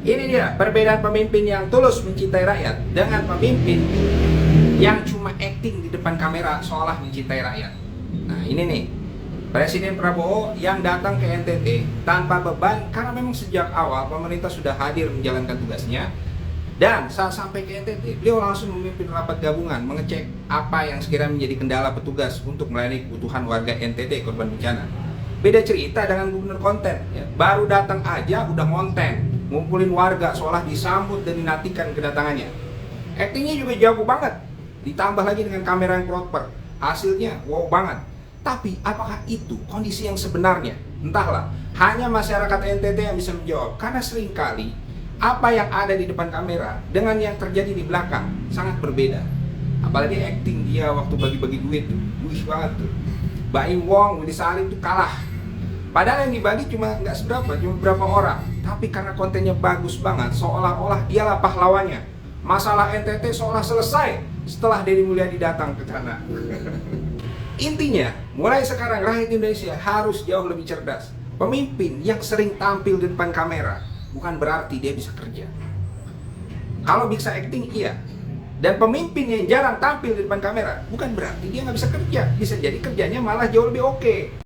Ini dia perbedaan pemimpin yang tulus mencintai rakyat dengan pemimpin yang cuma acting di depan kamera seolah mencintai rakyat. Nah ini nih, Presiden Prabowo yang datang ke NTT tanpa beban karena memang sejak awal pemerintah sudah hadir menjalankan tugasnya. Dan saat sampai ke NTT, beliau langsung memimpin rapat gabungan mengecek apa yang sekiranya menjadi kendala petugas untuk melayani kebutuhan warga NTT korban bencana. Beda cerita dengan Gubernur Konten, ya. Baru datang aja udah ngonten, ngumpulin warga seolah disambut dan dinantikan kedatangannya. Aktingnya juga jago banget, ditambah lagi dengan kamera yang proper, hasilnya wow banget. Tapi apakah itu kondisi yang sebenarnya? Entahlah, hanya masyarakat NTT yang bisa menjawab, karena seringkali apa yang ada di depan kamera dengan yang terjadi di belakang sangat berbeda. Apalagi acting dia waktu bagi-bagi duit tuh, wih banget tuh. Baim Wong, Budi Salim tuh kalah. Padahal yang dibagi cuma nggak seberapa, cuma beberapa orang. Tapi karena kontennya bagus banget, seolah-olah dialah pahlawannya. Masalah NTT seolah selesai setelah Deddy Mulyadi datang ke sana. Intinya, mulai sekarang rakyat Indonesia harus jauh lebih cerdas. Pemimpin yang sering tampil di depan kamera bukan berarti dia bisa kerja. Kalau bisa acting, iya. Dan pemimpin yang jarang tampil di depan kamera bukan berarti dia nggak bisa kerja. Bisa jadi kerjanya malah jauh lebih oke.